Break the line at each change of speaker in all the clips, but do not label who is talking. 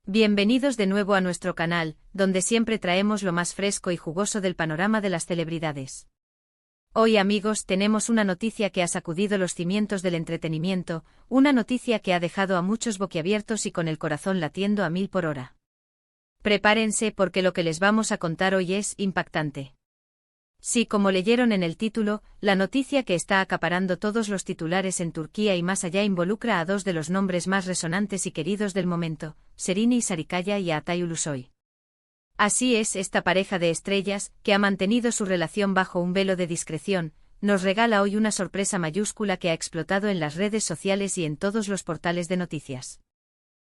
Bienvenidos de nuevo a nuestro canal, donde siempre traemos lo más fresco y jugoso del panorama de las celebridades. Hoy, amigos, tenemos una noticia que ha sacudido los cimientos del entretenimiento, una noticia que ha dejado a muchos boquiabiertos y con el corazón latiendo a 1000 por hora. Prepárense porque lo que les vamos a contar hoy es impactante. Sí, como leyeron en el título, la noticia que está acaparando todos los titulares en Turquía y más allá involucra a dos de los nombres más resonantes y queridos del momento, Serine Sarıkaya y Altay Ulusoy. Así es, esta pareja de estrellas, que ha mantenido su relación bajo un velo de discreción, nos regala hoy una sorpresa mayúscula que ha explotado en las redes sociales y en todos los portales de noticias.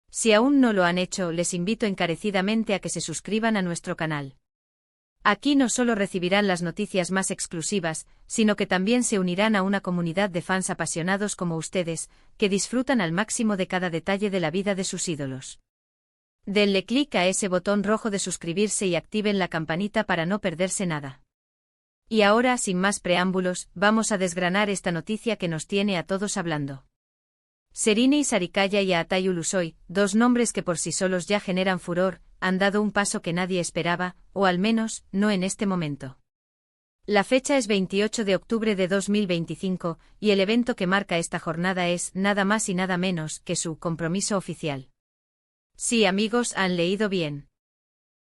Si aún no lo han hecho, les invito encarecidamente a que se suscriban a nuestro canal. Aquí no solo recibirán las noticias más exclusivas, sino que también se unirán a una comunidad de fans apasionados como ustedes, que disfrutan al máximo de cada detalle de la vida de sus ídolos. Denle clic a ese botón rojo de suscribirse y activen la campanita para no perderse nada. Y ahora, sin más preámbulos, vamos a desgranar esta noticia que nos tiene a todos hablando. Serine Sarıkaya y Altay Ulusoy, dos nombres que por sí solos ya generan furor, han dado un paso que nadie esperaba, o al menos, no en este momento. La fecha es 28 de octubre de 2025, y el evento que marca esta jornada es, nada más y nada menos, que su compromiso oficial. Sí, amigos, han leído bien.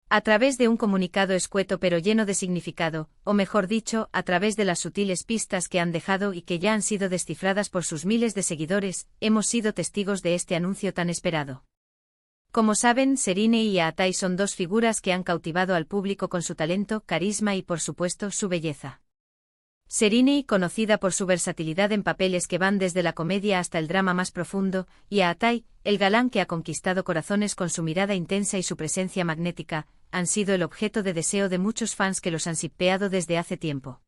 A través de un comunicado escueto pero lleno de significado, o mejor dicho, a través de las sutiles pistas que han dejado y que ya han sido descifradas por sus miles de seguidores, hemos sido testigos de este anuncio tan esperado. Como saben, Serine y Altay son dos figuras que han cautivado al público con su talento, carisma y por supuesto su belleza. Serine, conocida por su versatilidad en papeles que van desde la comedia hasta el drama más profundo, y Altay, el galán que ha conquistado corazones con su mirada intensa y su presencia magnética, han sido el objeto de deseo de muchos fans que los han shippeado desde hace tiempo.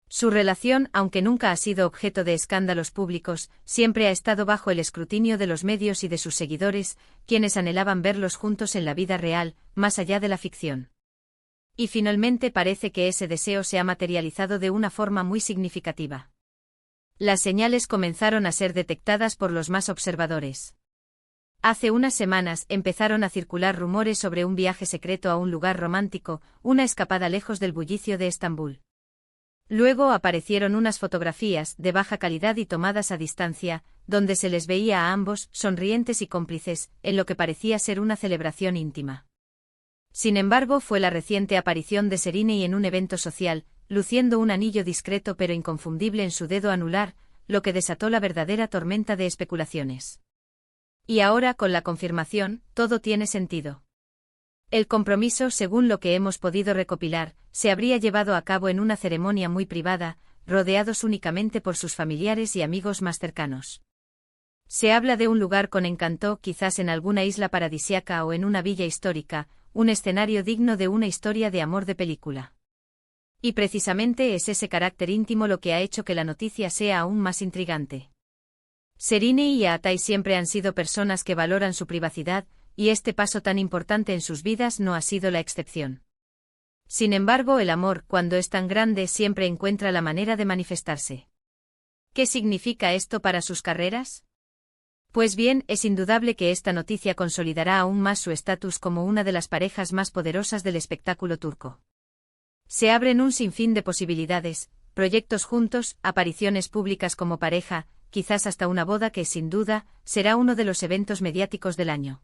Su relación, aunque nunca ha sido objeto de escándalos públicos, siempre ha estado bajo el escrutinio de los medios y de sus seguidores, quienes anhelaban verlos juntos en la vida real, más allá de la ficción. Y finalmente parece que ese deseo se ha materializado de una forma muy significativa. Las señales comenzaron a ser detectadas por los más observadores. Hace unas semanas empezaron a circular rumores sobre un viaje secreto a un lugar romántico, una escapada lejos del bullicio de Estambul. Luego aparecieron unas fotografías, de baja calidad y tomadas a distancia, donde se les veía a ambos, sonrientes y cómplices, en lo que parecía ser una celebración íntima. Sin embargo, fue la reciente aparición de Serine en un evento social, luciendo un anillo discreto pero inconfundible en su dedo anular, lo que desató la verdadera tormenta de especulaciones. Y ahora, con la confirmación, todo tiene sentido. El compromiso, según lo que hemos podido recopilar, se habría llevado a cabo en una ceremonia muy privada, rodeados únicamente por sus familiares y amigos más cercanos. Se habla de un lugar con encanto, quizás en alguna isla paradisíaca o en una villa histórica, un escenario digno de una historia de amor de película. Y precisamente es ese carácter íntimo lo que ha hecho que la noticia sea aún más intrigante. Serine y Altay siempre han sido personas que valoran su privacidad, y este paso tan importante en sus vidas no ha sido la excepción. Sin embargo, el amor, cuando es tan grande, siempre encuentra la manera de manifestarse. ¿Qué significa esto para sus carreras? Pues bien, es indudable que esta noticia consolidará aún más su estatus como una de las parejas más poderosas del espectáculo turco. Se abren un sinfín de posibilidades, proyectos juntos, apariciones públicas como pareja, quizás hasta una boda que, sin duda, será uno de los eventos mediáticos del año.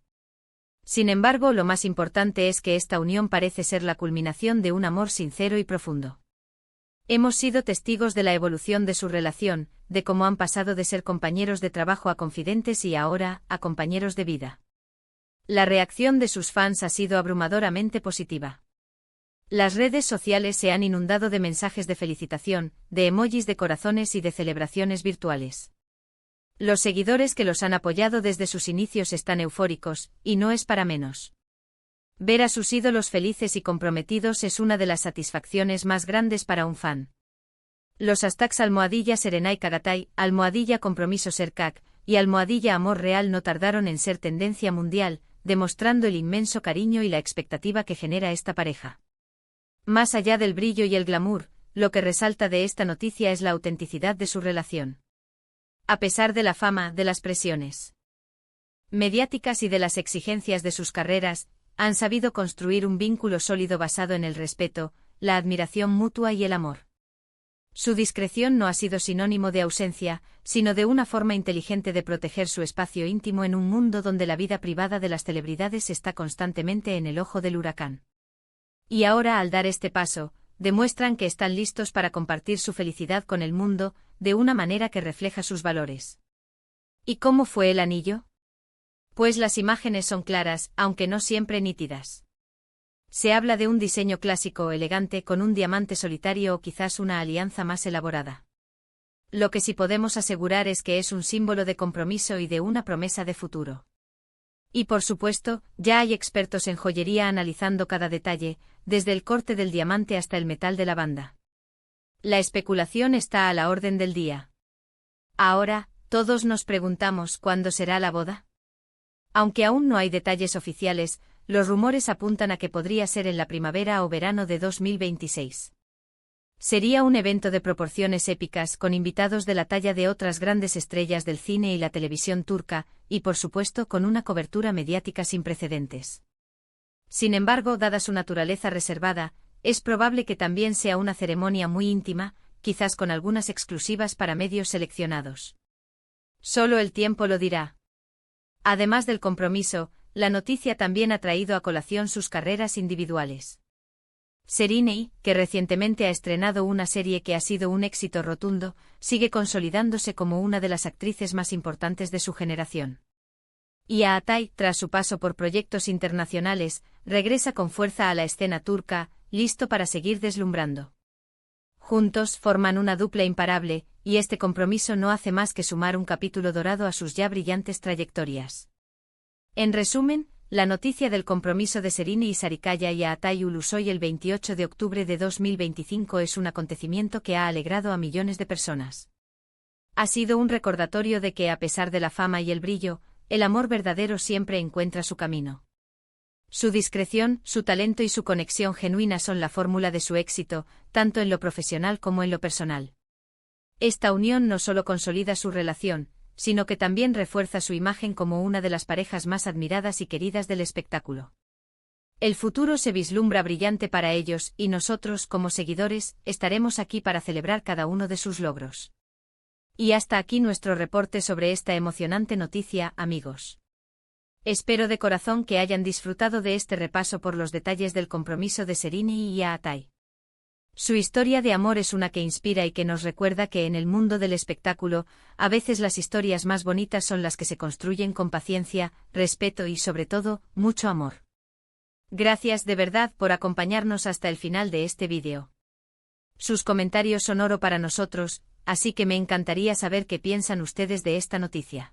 Sin embargo, lo más importante es que esta unión parece ser la culminación de un amor sincero y profundo. Hemos sido testigos de la evolución de su relación, de cómo han pasado de ser compañeros de trabajo a confidentes y ahora, a compañeros de vida. La reacción de sus fans ha sido abrumadoramente positiva. Las redes sociales se han inundado de mensajes de felicitación, de emojis de corazones y de celebraciones virtuales. Los seguidores que los han apoyado desde sus inicios están eufóricos, y no es para menos. Ver a sus ídolos felices y comprometidos es una de las satisfacciones más grandes para un fan. Los hashtags #Serenay Kagatay, #Compromiso Serkak, y #Amor Real no tardaron en ser tendencia mundial, demostrando el inmenso cariño y la expectativa que genera esta pareja. Más allá del brillo y el glamour, lo que resalta de esta noticia es la autenticidad de su relación. A pesar de la fama, de las presiones mediáticas y de las exigencias de sus carreras, han sabido construir un vínculo sólido basado en el respeto, la admiración mutua y el amor. Su discreción no ha sido sinónimo de ausencia, sino de una forma inteligente de proteger su espacio íntimo en un mundo donde la vida privada de las celebridades está constantemente en el ojo del huracán. Y ahora, al dar este paso, demuestran que están listos para compartir su felicidad con el mundo, de una manera que refleja sus valores. ¿Y cómo fue el anillo? Pues las imágenes son claras, aunque no siempre nítidas. Se habla de un diseño clásico o elegante con un diamante solitario o quizás una alianza más elaborada. Lo que sí podemos asegurar es que es un símbolo de compromiso y de una promesa de futuro. Y por supuesto, ya hay expertos en joyería analizando cada detalle, desde el corte del diamante hasta el metal de la banda. La especulación está a la orden del día. Ahora, todos nos preguntamos ¿cuándo será la boda? Aunque aún no hay detalles oficiales, los rumores apuntan a que podría ser en la primavera o verano de 2026. Sería un evento de proporciones épicas con invitados de la talla de otras grandes estrellas del cine y la televisión turca, y por supuesto con una cobertura mediática sin precedentes. Sin embargo, dada su naturaleza reservada, es probable que también sea una ceremonia muy íntima, quizás con algunas exclusivas para medios seleccionados. Solo el tiempo lo dirá. Además del compromiso, la noticia también ha traído a colación sus carreras individuales. Serena, que recientemente ha estrenado una serie que ha sido un éxito rotundo, sigue consolidándose como una de las actrices más importantes de su generación. Y Atay, tras su paso por proyectos internacionales, regresa con fuerza a la escena turca, listo para seguir deslumbrando. Juntos forman una dupla imparable, y este compromiso no hace más que sumar un capítulo dorado a sus ya brillantes trayectorias. En resumen, la noticia del compromiso de Serena y Sarikaya y Atay Ulusoy el 28 de octubre de 2025 es un acontecimiento que ha alegrado a millones de personas. Ha sido un recordatorio de que, a pesar de la fama y el brillo, el amor verdadero siempre encuentra su camino. Su discreción, su talento y su conexión genuina son la fórmula de su éxito, tanto en lo profesional como en lo personal. Esta unión no solo consolida su relación, sino que también refuerza su imagen como una de las parejas más admiradas y queridas del espectáculo. El futuro se vislumbra brillante para ellos y nosotros, como seguidores, estaremos aquí para celebrar cada uno de sus logros. Y hasta aquí nuestro reporte sobre esta emocionante noticia, amigos. Espero de corazón que hayan disfrutado de este repaso por los detalles del compromiso de Serena y Atay. Su historia de amor es una que inspira y que nos recuerda que en el mundo del espectáculo, a veces las historias más bonitas son las que se construyen con paciencia, respeto y sobre todo, mucho amor. Gracias de verdad por acompañarnos hasta el final de este vídeo. Sus comentarios son oro para nosotros, así que me encantaría saber qué piensan ustedes de esta noticia.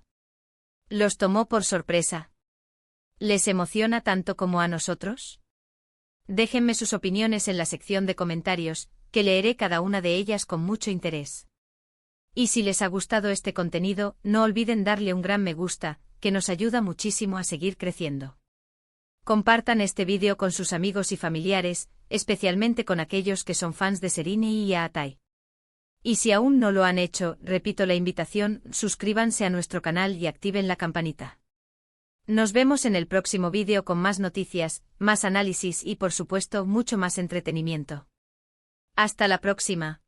¿Los tomó por sorpresa? ¿Les emociona tanto como a nosotros? Déjenme sus opiniones en la sección de comentarios, que leeré cada una de ellas con mucho interés. Y si les ha gustado este contenido, no olviden darle un gran me gusta, que nos ayuda muchísimo a seguir creciendo. Compartan este vídeo con sus amigos y familiares, especialmente con aquellos que son fans de Serena y Atay. Y si aún no lo han hecho, repito la invitación, suscríbanse a nuestro canal y activen la campanita. Nos vemos en el próximo vídeo con más noticias, más análisis y por supuesto mucho más entretenimiento. Hasta la próxima.